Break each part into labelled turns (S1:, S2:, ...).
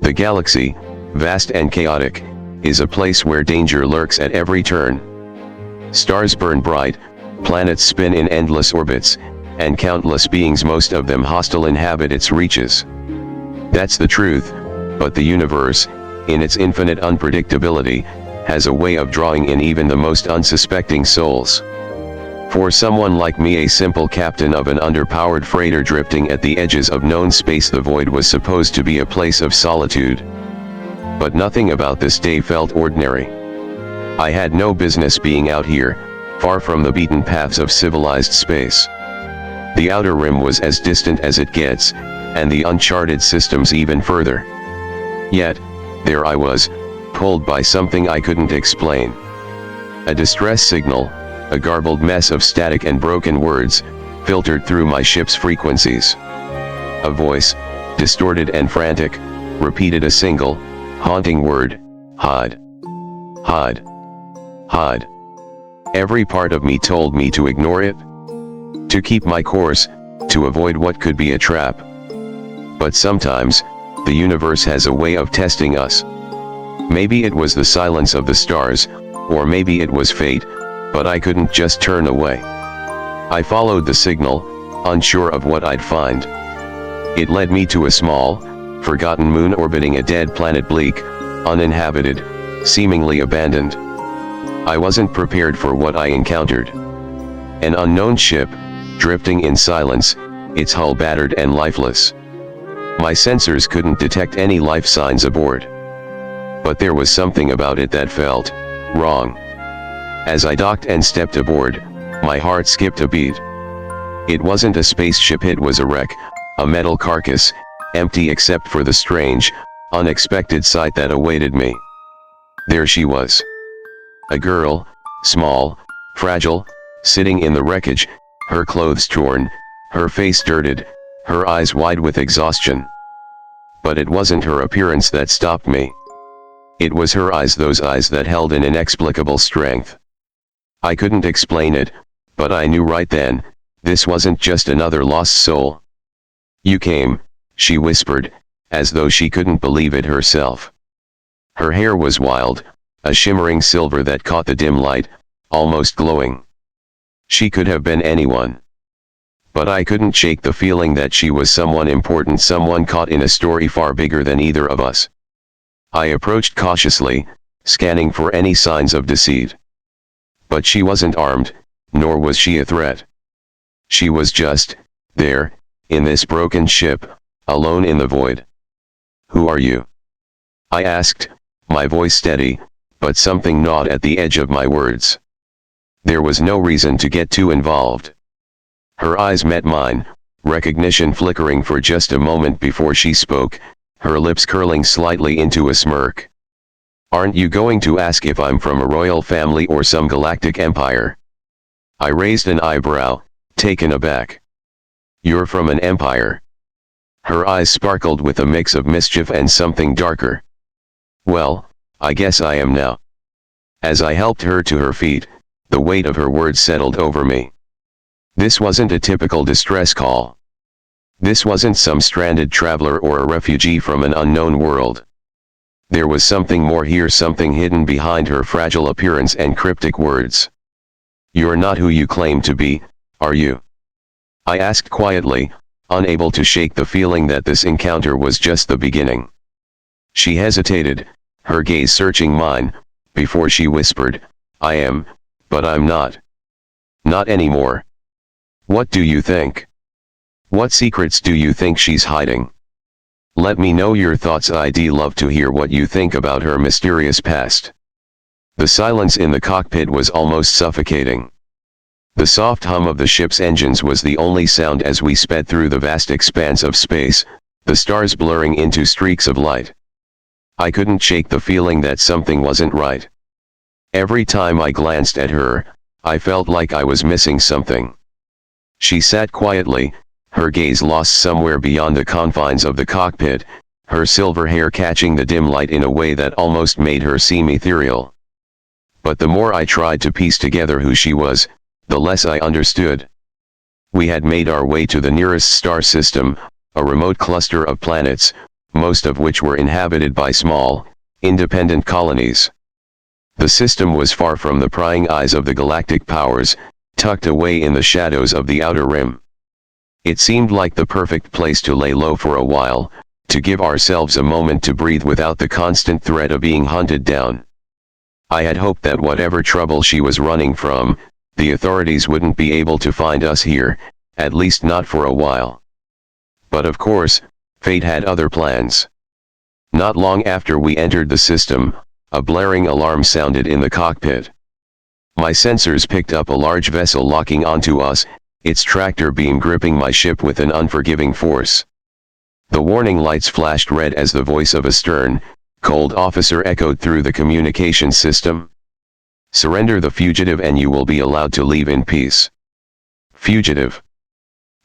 S1: The galaxy, vast and chaotic, is a place where danger lurks at every turn. Stars burn bright, planets spin in endless orbits, and countless beings, most of them hostile, inhabit its reaches. That's the truth, but the universe, in its infinite unpredictability, has a way of drawing in even the most unsuspecting souls. For someone like me, a simple captain of an underpowered freighter drifting at the edges of known space, the void was supposed to be a place of solitude. But nothing about this day felt ordinary. I had no business being out here, far from the beaten paths of civilized space. The outer rim was as distant as it gets, and the uncharted systems even further. Yet, there I was, pulled by something I couldn't explain. A distress signal, a garbled mess of static and broken words, filtered through my ship's frequencies. A voice, distorted and frantic, repeated a single, haunting word: hide. Hide. Hide. Every part of me told me to ignore it, to keep my course, to avoid what could be a trap. But sometimes, the universe has a way of testing us. Maybe it was the silence of the stars, or maybe it was fate, but I couldn't just turn away. I followed the signal, unsure of what I'd find. It led me to a small, forgotten moon orbiting a dead planet, bleak, uninhabited, seemingly abandoned. I wasn't prepared for what I encountered. An unknown ship, drifting in silence, its hull battered and lifeless. My sensors couldn't detect any life signs aboard. But there was something about it that felt wrong. As I docked and stepped aboard, my heart skipped a beat. It wasn't a spaceship, it was a wreck, a metal carcass, empty except for the strange, unexpected sight that awaited me. There she was. A girl, small, fragile, sitting in the wreckage, her clothes torn, her face dirted, her eyes wide with exhaustion. But it wasn't her appearance that stopped me. It was her eyes, those eyes that held an inexplicable strength. I couldn't explain it, but I knew right then, this wasn't just another lost soul. "You came," she whispered, as though she couldn't believe it herself. Her hair was wild, a shimmering silver that caught the dim light, almost glowing. She could have been anyone. But I couldn't shake the feeling that she was someone important, someone caught in a story far bigger than either of us. I approached cautiously, scanning for any signs of deceit. But she wasn't armed, nor was she a threat. She was just there, in this broken ship, alone in the void. "Who are you?" I asked, my voice steady, but something gnawed at the edge of my words. There was no reason to get too involved. Her eyes met mine, recognition flickering for just a moment before she spoke, her lips curling slightly into a smirk. "Aren't you going to ask if I'm from a royal family or some galactic empire?" I raised an eyebrow, taken aback. "You're from an empire." Her eyes sparkled with a mix of mischief and something darker. "Well, I guess I am now." As I helped her to her feet, the weight of her words settled over me. This wasn't a typical distress call. This wasn't some stranded traveler or a refugee from an unknown world. There was something more here, something hidden behind her fragile appearance and cryptic words. "You're not who you claim to be, are you?" I asked quietly, unable to shake the feeling that this encounter was just the beginning. She hesitated, her gaze searching mine, before she whispered, "I am, but I'm not. Not anymore." "What do you think? What secrets do you think she's hiding? Let me know your thoughts. I'd love to hear what you think about her mysterious past." The silence in the cockpit was almost suffocating. The soft hum of the ship's engines was the only sound as we sped through the vast expanse of space, the stars blurring into streaks of light. I couldn't shake the feeling that something wasn't right. Every time I glanced at her, I felt like I was missing something. She sat quietly, her gaze lost somewhere beyond the confines of the cockpit, her silver hair catching the dim light in a way that almost made her seem ethereal. But the more I tried to piece together who she was, the less I understood. We had made our way to the nearest star system, a remote cluster of planets, most of which were inhabited by small, independent colonies. The system was far from the prying eyes of the galactic powers, tucked away in the shadows of the outer rim. It seemed like the perfect place to lay low for a while, to give ourselves a moment to breathe without the constant threat of being hunted down. I had hoped that whatever trouble she was running from, the authorities wouldn't be able to find us here, at least not for a while. But of course, fate had other plans. Not long after we entered the system, a blaring alarm sounded in the cockpit. My sensors picked up a large vessel locking onto us, its tractor beam gripping my ship with an unforgiving force. The warning lights flashed red as the voice of a stern, cold officer echoed through the communication system. "Surrender the fugitive and you will be allowed to leave in peace." Fugitive.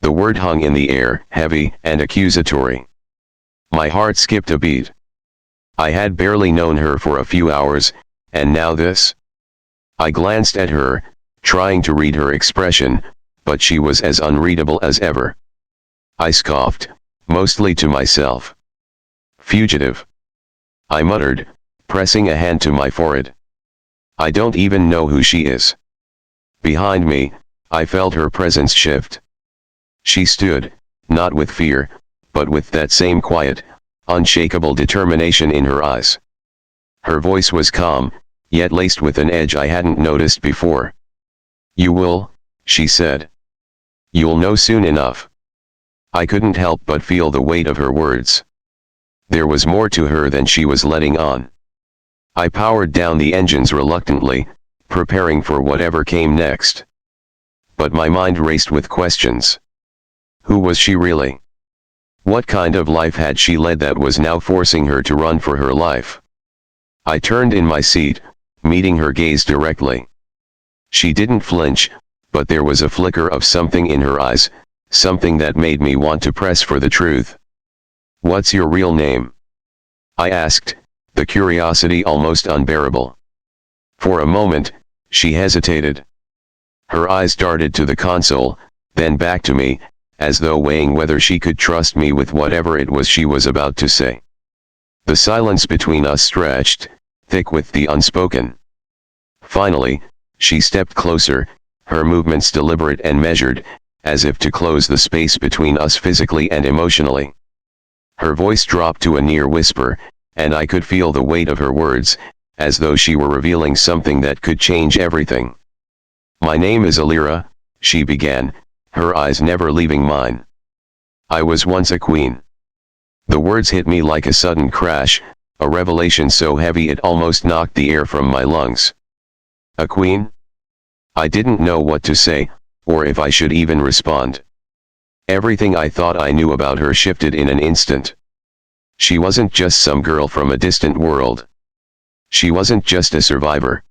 S1: The word hung in the air, heavy and accusatory. My heart skipped a beat. I had barely known her for a few hours, and now this? I glanced at her, trying to read her expression, but she was as unreadable as ever. I scoffed, mostly to myself. "Fugitive," I muttered, pressing a hand to my forehead. "I don't even know who she is." Behind me, I felt her presence shift. She stood, not with fear, but with that same quiet, unshakable determination in her eyes. Her voice was calm, yet laced with an edge I hadn't noticed before. "You will," she said. "You'll know soon enough." I couldn't help but feel the weight of her words. There was more to her than she was letting on. I powered down the engines reluctantly, preparing for whatever came next. But my mind raced with questions. Who was she really? What kind of life had she led that was now forcing her to run for her life? I turned in my seat, meeting her gaze directly. She didn't flinch, but there was a flicker of something in her eyes, something that made me want to press for the truth. "What's your real name?" I asked, the curiosity almost unbearable. For a moment, she hesitated. Her eyes darted to the console, then back to me, as though weighing whether she could trust me with whatever it was she was about to say. The silence between us stretched, thick with the unspoken. Finally, she stepped closer, her movements deliberate and measured, as if to close the space between us physically and emotionally. Her voice dropped to a near whisper, and I could feel the weight of her words, as though she were revealing something that could change everything. "My name is Alira," she began, her eyes never leaving mine. "I was once a queen." The words hit me like a sudden crash, a revelation so heavy it almost knocked the air from my lungs. A queen? I didn't know what to say, or if I should even respond. Everything I thought I knew about her shifted in an instant. She wasn't just some girl from a distant world. She wasn't just a survivor.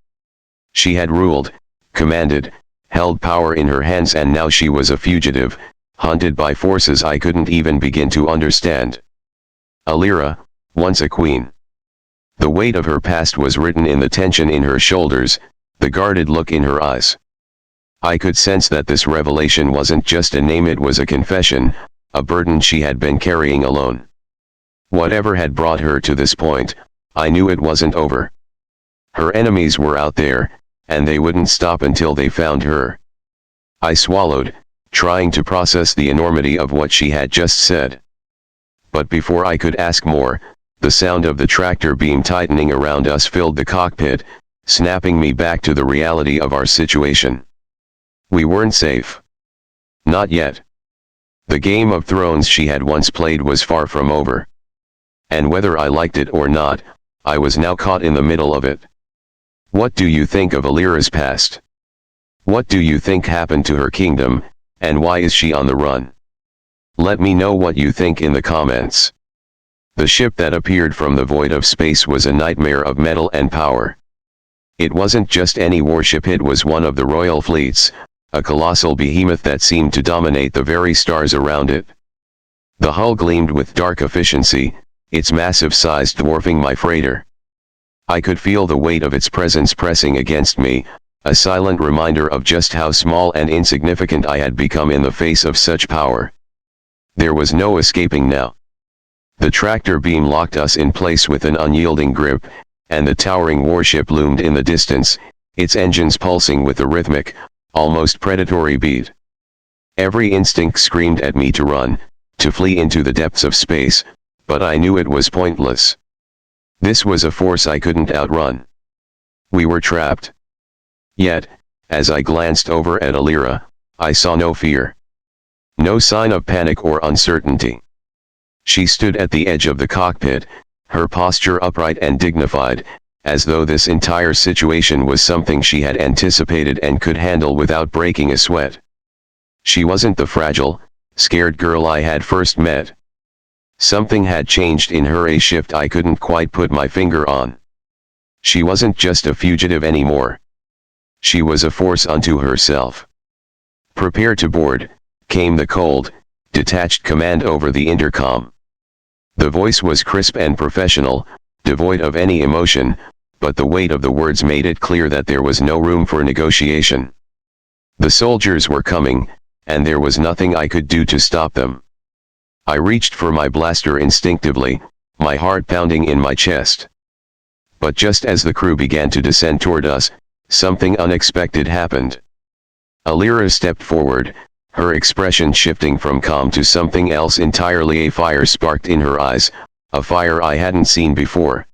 S1: She had ruled, commanded, held power in her hands, and now she was a fugitive, hunted by forces I couldn't even begin to understand. Alira, once a queen. The weight of her past was written in the tension in her shoulders, the guarded look in her eyes. I could sense that this revelation wasn't just a name, it was a confession, a burden she had been carrying alone. Whatever had brought her to this point, I knew it wasn't over. Her enemies were out there, and they wouldn't stop until they found her. I swallowed, trying to process the enormity of what she had just said. But before I could ask more, the sound of the tractor beam tightening around us filled the cockpit, snapping me back to the reality of our situation. We weren't safe. Not yet. The Game of Thrones she had once played was far from over. And whether I liked it or not, I was now caught in the middle of it. What do you think of Alira's past? What do you think happened to her kingdom, and why is she on the run? Let me know what you think in the comments. The ship that appeared from the void of space was a nightmare of metal and power. It wasn't just any warship, it was one of the royal fleets, a colossal behemoth that seemed to dominate the very stars around it. The hull gleamed with dark efficiency, its massive size dwarfing my freighter. I could feel the weight of its presence pressing against me, a silent reminder of just how small and insignificant I had become in the face of such power. There was no escaping now. The tractor beam locked us in place with an unyielding grip, and the towering warship loomed in the distance, its engines pulsing with a rhythmic, almost predatory beat. Every instinct screamed at me to run, to flee into the depths of space, but I knew it was pointless. This was a force I couldn't outrun. We were trapped. Yet, as I glanced over at Alira, I saw no fear. No sign of panic or uncertainty. She stood at the edge of the cockpit, her posture upright and dignified, as though this entire situation was something she had anticipated and could handle without breaking a sweat. She wasn't the fragile, scared girl I had first met. Something had changed in her, a shift I couldn't quite put my finger on. She wasn't just a fugitive anymore. She was a force unto herself. "Prepare to board," came the cold, detached command over the intercom. The voice was crisp and professional, devoid of any emotion, but the weight of the words made it clear that there was no room for negotiation. The soldiers were coming, and there was nothing I could do to stop them. I reached for my blaster instinctively, my heart pounding in my chest. But just as the crew began to descend toward us, something unexpected happened. Alira stepped forward, her expression shifting from calm to something else entirely. A fire sparked in her eyes, a fire I hadn't seen before.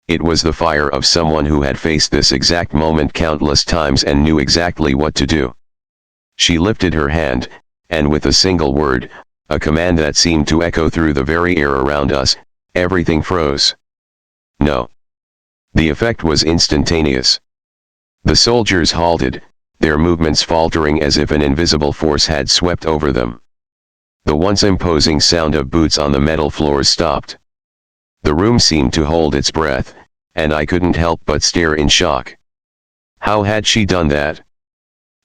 S1: It was the fire of someone who had faced this exact moment countless times and knew exactly what to do. She lifted her hand, and with a single word, a command that seemed to echo through the very air around us, everything froze. No. The effect was instantaneous. The soldiers halted, their movements faltering as if an invisible force had swept over them. The once imposing sound of boots on the metal floors stopped. The room seemed to hold its breath, and I couldn't help but stare in shock. How had she done that?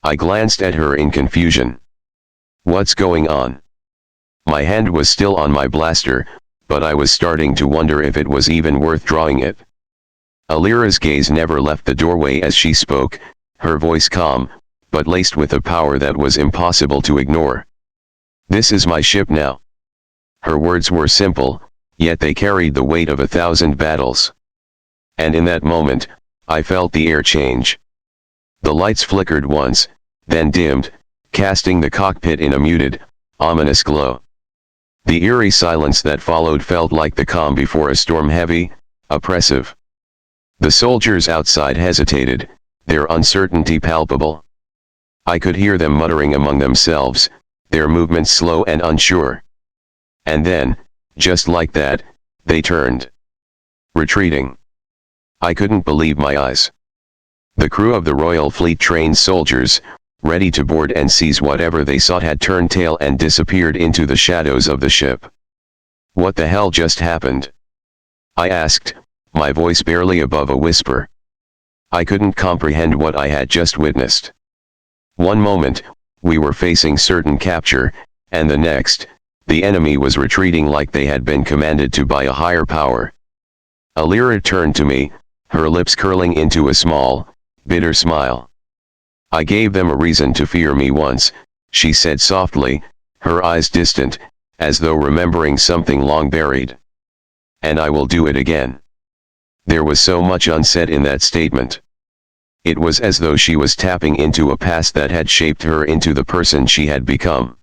S1: I glanced at her in confusion. What's going on? My hand was still on my blaster, but I was starting to wonder if it was even worth drawing it. Alira's gaze never left the doorway as she spoke, her voice calm, but laced with a power that was impossible to ignore. "This is my ship now." Her words were simple, yet they carried the weight of 1,000 battles. And in that moment, I felt the air change. The lights flickered once, then dimmed, casting the cockpit in a muted, ominous glow. The eerie silence that followed felt like the calm before a storm, heavy, oppressive. The soldiers outside hesitated, their uncertainty palpable. I could hear them muttering among themselves, their movements slow and unsure. And then, just like that, they turned. Retreating. I couldn't believe my eyes. The crew of the Royal Fleet trained soldiers, ready to board and seize whatever they sought, had turned tail and disappeared into the shadows of the ship. What the hell just happened? I asked, my voice barely above a whisper. I couldn't comprehend what I had just witnessed. One moment, we were facing certain capture, and the next, the enemy was retreating like they had been commanded to by a higher power. Alira turned to me, her lips curling into a small, bitter smile. "I gave them a reason to fear me once," she said softly, her eyes distant, as though remembering something long buried. "And I will do it again." There was so much unsaid in that statement. It was as though she was tapping into a past that had shaped her into the person she had become.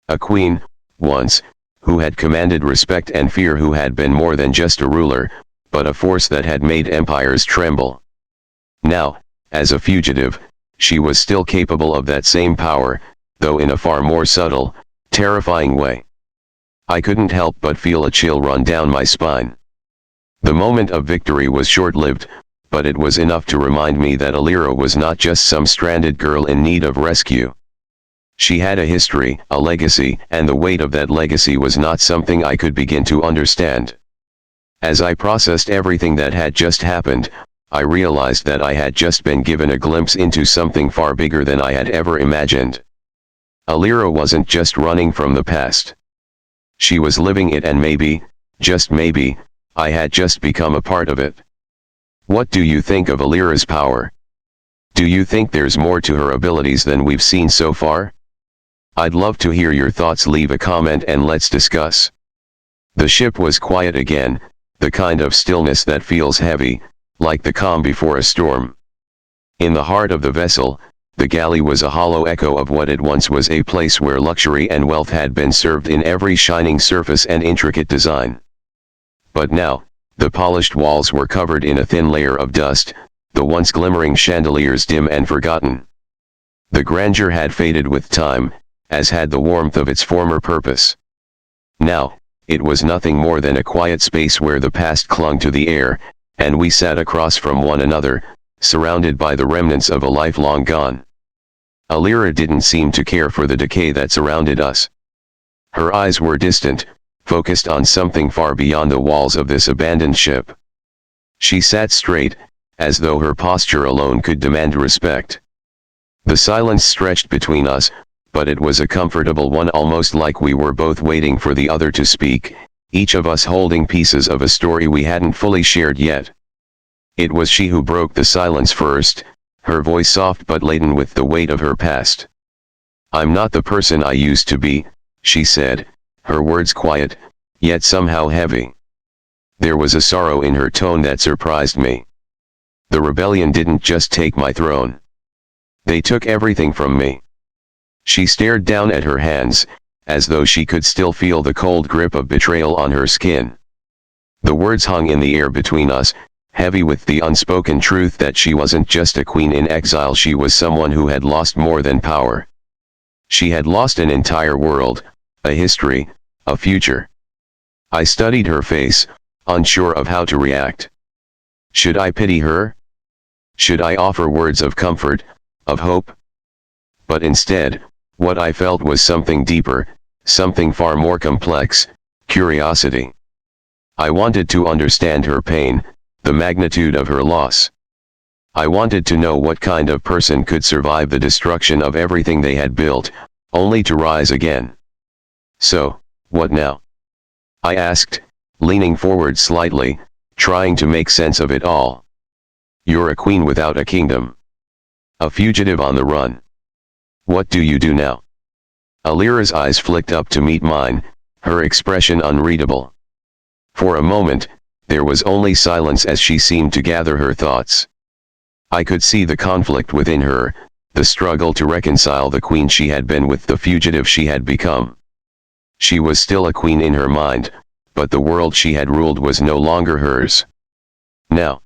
S1: A queen, once, who had commanded respect and fear, who had been more than just a ruler, but a force that had made empires tremble. Now, as a fugitive, she was still capable of that same power, though in a far more subtle, terrifying way. I couldn't help but feel a chill run down my spine. The moment of victory was short-lived, but it was enough to remind me that Alira was not just some stranded girl in need of rescue. She had a history, a legacy, and the weight of that legacy was not something I could begin to understand. As I processed everything that had just happened, I realized that I had just been given a glimpse into something far bigger than I had ever imagined. Alira wasn't just running from the past. She was living it, and maybe, just maybe, I had just become a part of it. What do you think of Alira's power? Do you think there's more to her abilities than we've seen so far? I'd love to hear your thoughts. Leave a comment and let's discuss. The ship was quiet again, the kind of stillness that feels heavy, like the calm before a storm. In the heart of the vessel, the galley was a hollow echo of what it once was, a place where luxury and wealth had been served in every shining surface and intricate design. But now, the polished walls were covered in a thin layer of dust, the once glimmering chandeliers dim and forgotten. The grandeur had faded with time, as had the warmth of its former purpose. Now, it was nothing more than a quiet space where the past clung to the air, and we sat across from one another, surrounded by the remnants of a life long gone. Alira didn't seem to care for the decay that surrounded us. Her eyes were distant, focused on something far beyond the walls of this abandoned ship. She sat straight, as though her posture alone could demand respect. The silence stretched between us, but it was a comfortable one, almost like we were both waiting for the other to speak, each of us holding pieces of a story we hadn't fully shared yet. It was she who broke the silence first, her voice soft but laden with the weight of her past. "I'm not the person I used to be," she said, her words quiet, yet somehow heavy. There was a sorrow in her tone that surprised me. The rebellion didn't just take my throne. They took everything from me. She stared down at her hands, as though she could still feel the cold grip of betrayal on her skin. The words hung in the air between us, heavy with the unspoken truth that she wasn't just a queen in exile, she was someone who had lost more than power. She had lost an entire world, a history, a future. I studied her face, unsure of how to react. Should I pity her? Should I offer words of comfort, of hope? But instead, what I felt was something deeper, something far more complex: curiosity. I wanted to understand her pain, the magnitude of her loss. I wanted to know what kind of person could survive the destruction of everything they had built, only to rise again. "So, what now?" I asked, leaning forward slightly, trying to make sense of it all. "You're a queen without a kingdom. A fugitive on the run. What do you do now?" Alira's eyes flicked up to meet mine, her expression unreadable. For a moment, there was only silence as she seemed to gather her thoughts. I could see the conflict within her, the struggle to reconcile the queen she had been with the fugitive she had become. She was still a queen in her mind, but the world she had ruled was no longer hers. "Now,"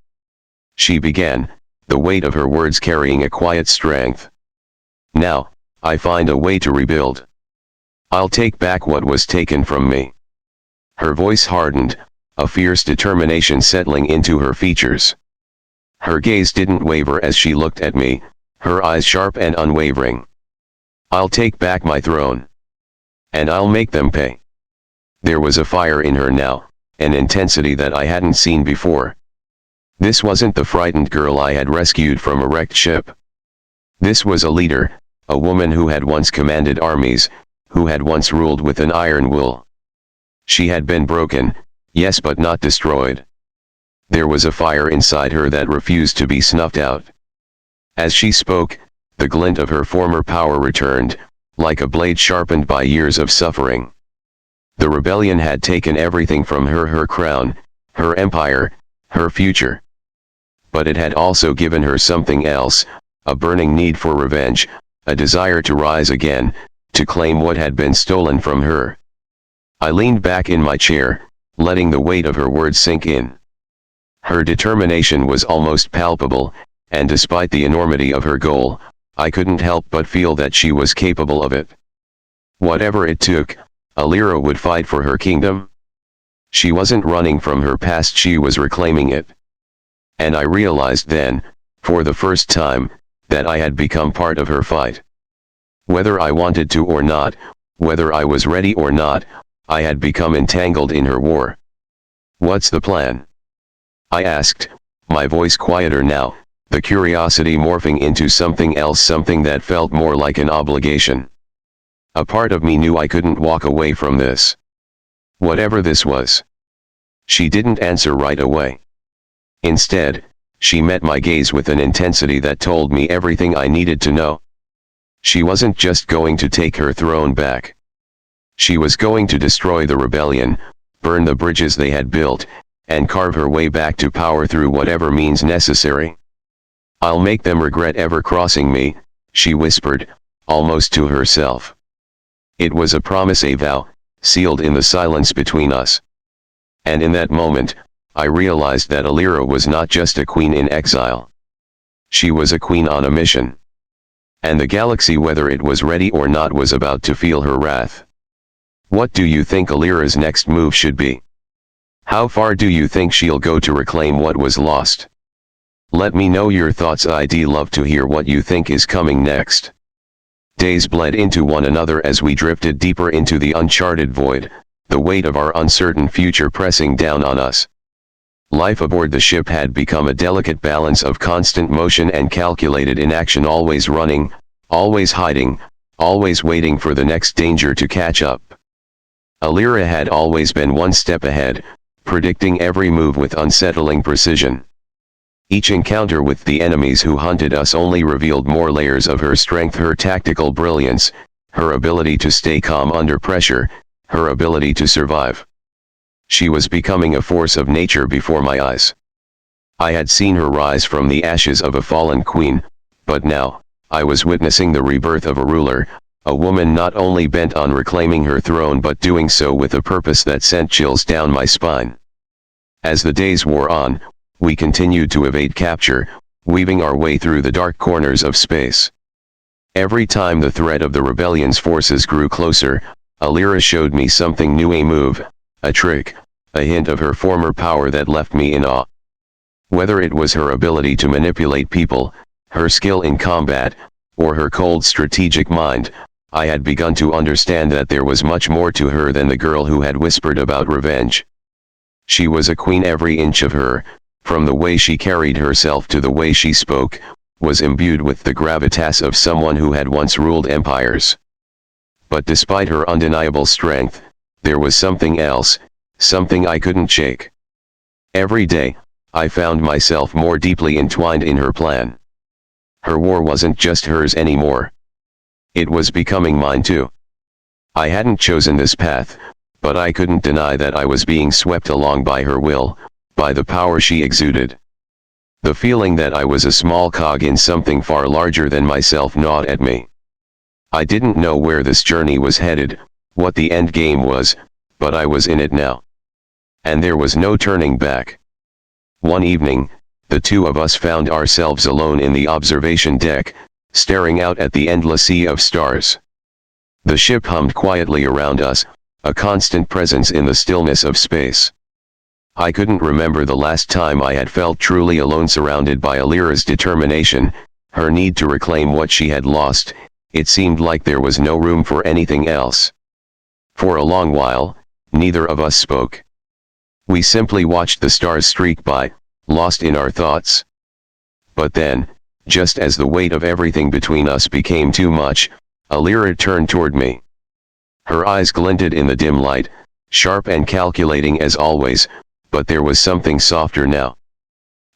S1: she began, the weight of her words carrying a quiet strength. "Now, I find a way to rebuild. I'll take back what was taken from me." Her voice hardened, a fierce determination settling into her features. Her gaze didn't waver as she looked at me, her eyes sharp and unwavering. "I'll take back my throne. And I'll make them pay." There was a fire in her now, an intensity that I hadn't seen before. This wasn't the frightened girl I had rescued from a wrecked ship. This was a leader, a woman who had once commanded armies, who had once ruled with an iron will. She had been broken, yes, but not destroyed. There was a fire inside her that refused to be snuffed out. As she spoke, the glint of her former power returned, like a blade sharpened by years of suffering. The rebellion had taken everything from her: her crown, her empire, her future. But it had also given her something else, a burning need for revenge, a desire to rise again, to claim what had been stolen from her. I leaned back in my chair, letting the weight of her words sink in. Her determination was almost palpable, and despite the enormity of her goal, I couldn't help but feel that she was capable of it. Whatever it took, Alira would fight for her kingdom. She wasn't running from her past, she was reclaiming it. And I realized then, for the first time, that I had become part of her fight. Whether I wanted to or not, whether I was ready or not, I had become entangled in her war. "What's the plan?" I asked, my voice quieter now, the curiosity morphing into something else, something that felt more like an obligation. A part of me knew I couldn't walk away from this. Whatever this was. She didn't answer right away. Instead, she met my gaze with an intensity that told me everything I needed to know. She wasn't just going to take her throne back. She was going to destroy the rebellion, burn the bridges they had built, and carve her way back to power through whatever means necessary. "I'll make them regret ever crossing me," she whispered, almost to herself. It was a promise, a vow, sealed in the silence between us. And in that moment, I realized that Alira was not just a queen in exile. She was a queen on a mission. And the galaxy, whether it was ready or not, was about to feel her wrath. What do you think Alira's next move should be? How far do you think she'll go to reclaim what was lost? Let me know your thoughts. I'd love to hear what you think is coming next. Days bled into one another as we drifted deeper into the uncharted void, the weight of our uncertain future pressing down on us. Life aboard the ship had become a delicate balance of constant motion and calculated inaction, always running, always hiding, always waiting for the next danger to catch up. Alira had always been one step ahead, predicting every move with unsettling precision. Each encounter with the enemies who hunted us only revealed more layers of her strength, her tactical brilliance, her ability to stay calm under pressure, her ability to survive. She was becoming a force of nature before my eyes. I had seen her rise from the ashes of a fallen queen, but now, I was witnessing the rebirth of a ruler, a woman not only bent on reclaiming her throne but doing so with a purpose that sent chills down my spine. As the days wore on, we continued to evade capture, weaving our way through the dark corners of space. Every time the threat of the rebellion's forces grew closer, Alira showed me something new, a move, a trick, a hint of her former power that left me in awe. Whether it was her ability to manipulate people, her skill in combat, or her cold strategic mind, I had begun to understand that there was much more to her than the girl who had whispered about revenge. She was a queen. Every inch of her, from the way she carried herself to the way she spoke, was imbued with the gravitas of someone who had once ruled empires. But despite her undeniable strength, there was something else, something I couldn't shake. Every day, I found myself more deeply entwined in her plan. Her war wasn't just hers anymore. It was becoming mine too. I hadn't chosen this path, but I couldn't deny that I was being swept along by her will, by the power she exuded. The feeling that I was a small cog in something far larger than myself gnawed at me. I didn't know where this journey was headed, what the end game was, but I was in it now. And there was no turning back. One evening, the two of us found ourselves alone in the observation deck, staring out at the endless sea of stars. The ship hummed quietly around us, a constant presence in the stillness of space. I couldn't remember the last time I had felt truly alone, surrounded by Alira's determination, her need to reclaim what she had lost. It seemed like there was no room for anything else. For a long while, neither of us spoke. We simply watched the stars streak by, lost in our thoughts. But then, just as the weight of everything between us became too much, Alira turned toward me. Her eyes glinted in the dim light, sharp and calculating as always, but there was something softer now.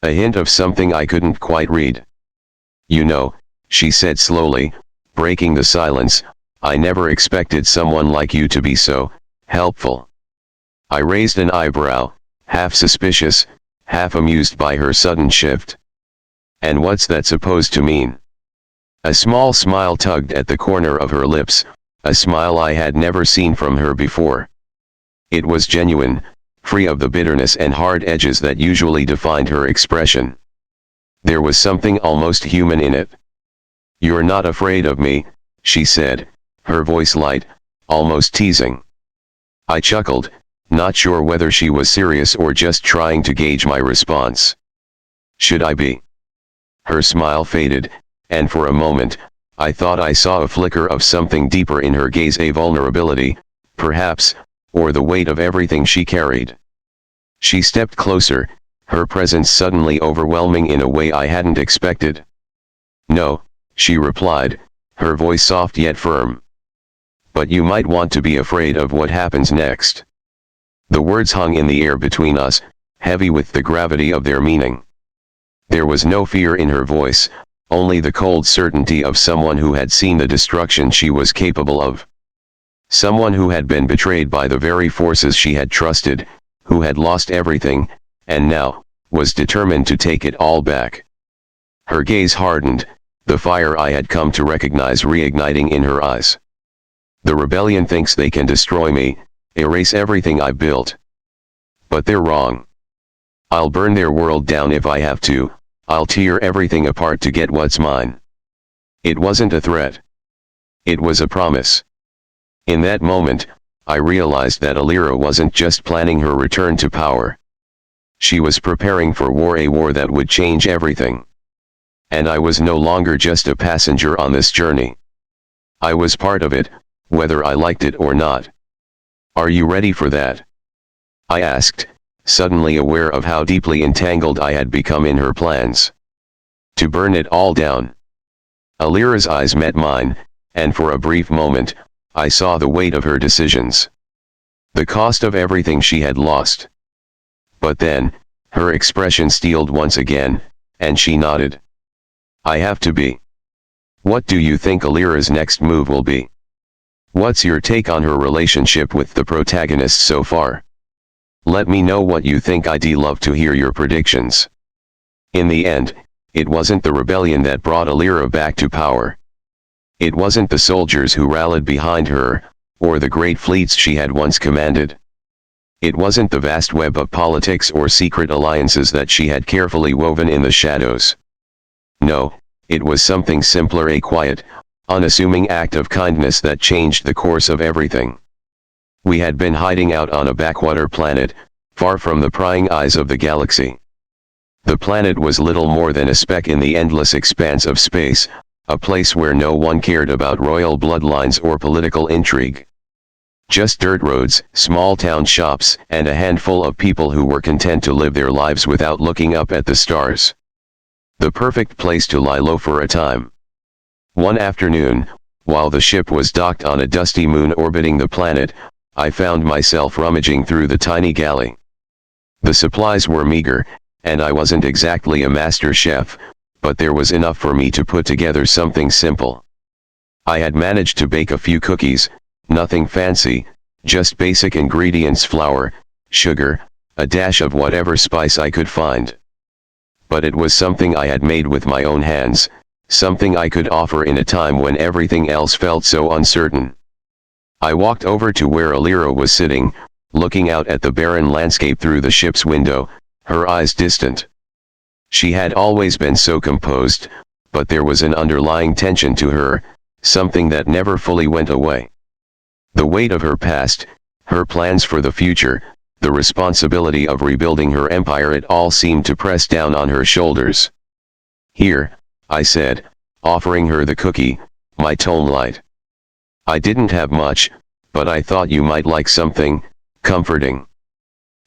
S1: A hint of something I couldn't quite read. "You know," she said slowly, breaking the silence, "I never expected someone like you to be so helpful." I raised an eyebrow, half suspicious, half amused by her sudden shift. "And what's that supposed to mean?" A small smile tugged at the corner of her lips, a smile I had never seen from her before. It was genuine, free of the bitterness and hard edges that usually defined her expression. There was something almost human in it. "You're not afraid of me," she said, her voice light, almost teasing. I chuckled, not sure whether she was serious or just trying to gauge my response. "Should I be?" Her smile faded, and for a moment, I thought I saw a flicker of something deeper in her gaze, a vulnerability, perhaps, or the weight of everything she carried. She stepped closer, her presence suddenly overwhelming in a way I hadn't expected. "No," she replied, her voice soft yet firm. "But you might want to be afraid of what happens next." The words hung in the air between us, heavy with the gravity of their meaning. There was no fear in her voice, only the cold certainty of someone who had seen the destruction she was capable of. Someone who had been betrayed by the very forces she had trusted, who had lost everything, and now, was determined to take it all back. Her gaze hardened, the fire I had come to recognize reigniting in her eyes. The rebellion thinks they can destroy me, erase everything I built. But they're wrong. I'll burn their world down if I have to, I'll tear everything apart to get what's mine. It wasn't a threat. It was a promise. In that moment, I realized that Alira wasn't just planning her return to power. She was preparing for war, a war that would change everything. And I was no longer just a passenger on this journey. I was part of it, whether I liked it or not. Are you ready for that? I asked, suddenly aware of how deeply entangled I had become in her plans. To burn it all down. Alira's eyes met mine, and for a brief moment, I saw the weight of her decisions. The cost of everything she had lost. But then, her expression steeled once again, and she nodded. I have to be. What do you think Alira's next move will be? What's your take on her relationship with the protagonist so far? Let me know what you think. I'd love to hear your predictions. In the end, it wasn't the rebellion that brought Alira back to power. It wasn't the soldiers who rallied behind her, or the great fleets she had once commanded. It wasn't the vast web of politics or secret alliances that she had carefully woven in the shadows. No, it was something simpler, a quiet, unassuming act of kindness that changed the course of everything. We had been hiding out on a backwater planet, far from the prying eyes of the galaxy. The planet was little more than a speck in the endless expanse of space, a place where no one cared about royal bloodlines or political intrigue. Just dirt roads, small town shops, and a handful of people who were content to live their lives without looking up at the stars. The perfect place to lie low for a time. One afternoon, while the ship was docked on a dusty moon orbiting the planet, I found myself rummaging through the tiny galley. The supplies were meager, and I wasn't exactly a master chef, but there was enough for me to put together something simple. I had managed to bake a few cookies, nothing fancy, just basic ingredients: flour, sugar, a dash of whatever spice I could find. But it was something I had made with my own hands, something I could offer in a time when everything else felt so uncertain. I walked over to where Alira was sitting, looking out at the barren landscape through the ship's window, her eyes distant. She had always been so composed, but there was an underlying tension to her, something that never fully went away. The weight of her past, her plans for the future, the responsibility of rebuilding her empire, it all seemed to press down on her shoulders. Here, I said, offering her the cookie, my tone light. I didn't have much, but I thought you might like something comforting.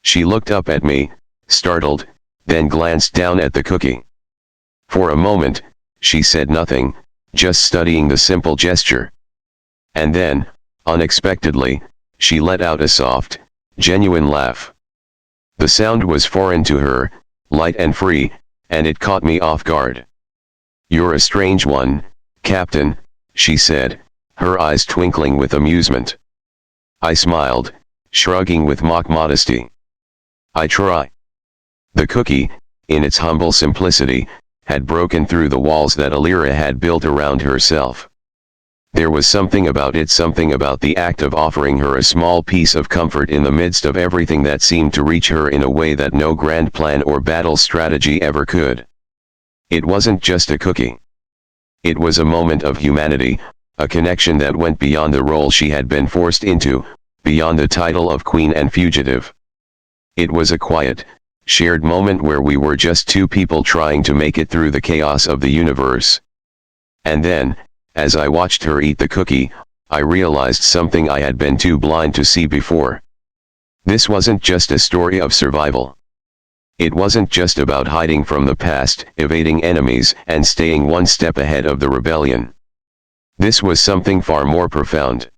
S1: She looked up at me, startled, then glanced down at the cookie. For a moment, she said nothing, just studying the simple gesture. And then, unexpectedly, she let out a soft, genuine laugh. The sound was foreign to her, light and free, and it caught me off guard. "You're a strange one, Captain," she said, her eyes twinkling with amusement. I smiled, shrugging with mock modesty. "I try." The cookie, in its humble simplicity, had broken through the walls that Alira had built around herself. There was something about it, something about the act of offering her a small piece of comfort in the midst of everything that seemed to reach her in a way that no grand plan or battle strategy ever could. It wasn't just a cookie. It was a moment of humanity, a connection that went beyond the role she had been forced into, beyond the title of queen and fugitive. It was a quiet, shared moment where we were just two people trying to make it through the chaos of the universe. And then, as I watched her eat the cookie, I realized something I had been too blind to see before. This wasn't just a story of survival. It wasn't just about hiding from the past, evading enemies, and staying one step ahead of the rebellion. This was something far more profound.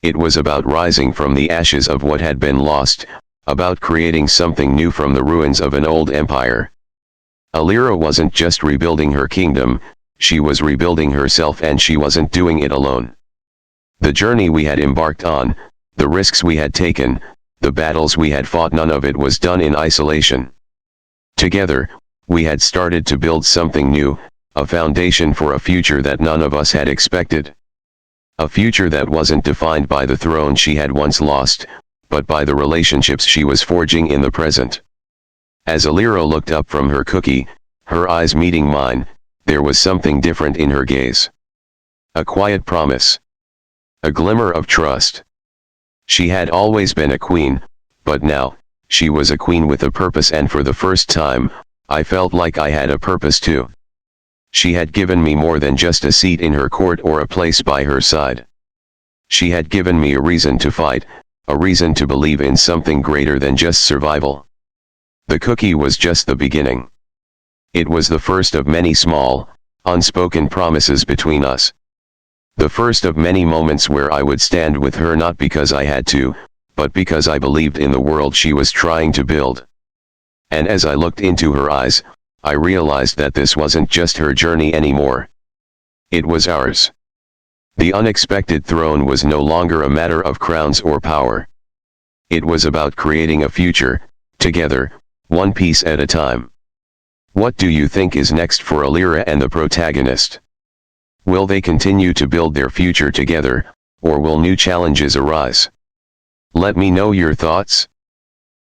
S1: It was about rising from the ashes of what had been lost, about creating something new from the ruins of an old empire. Alira wasn't just rebuilding her kingdom, she was rebuilding herself, and she wasn't doing it alone. The journey we had embarked on, the risks we had taken, the battles we had fought, none of it was done in isolation. Together, we had started to build something new, a foundation for a future that none of us had expected. A future that wasn't defined by the throne she had once lost, but by the relationships she was forging in the present. As Alira looked up from her cookie, her eyes meeting mine, there was something different in her gaze. A quiet promise. A glimmer of trust. She had always been a queen, but now, she was a queen with a purpose, and for the first time, I felt like I had a purpose too. She had given me more than just a seat in her court or a place by her side. She had given me a reason to fight, a reason to believe in something greater than just survival. The cookie was just the beginning. It was the first of many small, unspoken promises between us. The first of many moments where I would stand with her, not because I had to, but because I believed in the world she was trying to build. And as I looked into her eyes, I realized that this wasn't just her journey anymore. It was ours. The unexpected throne was no longer a matter of crowns or power. It was about creating a future, together, one piece at a time. What do you think is next for Alira and the protagonist? Will they continue to build their future together, or will new challenges arise? Let me know your thoughts.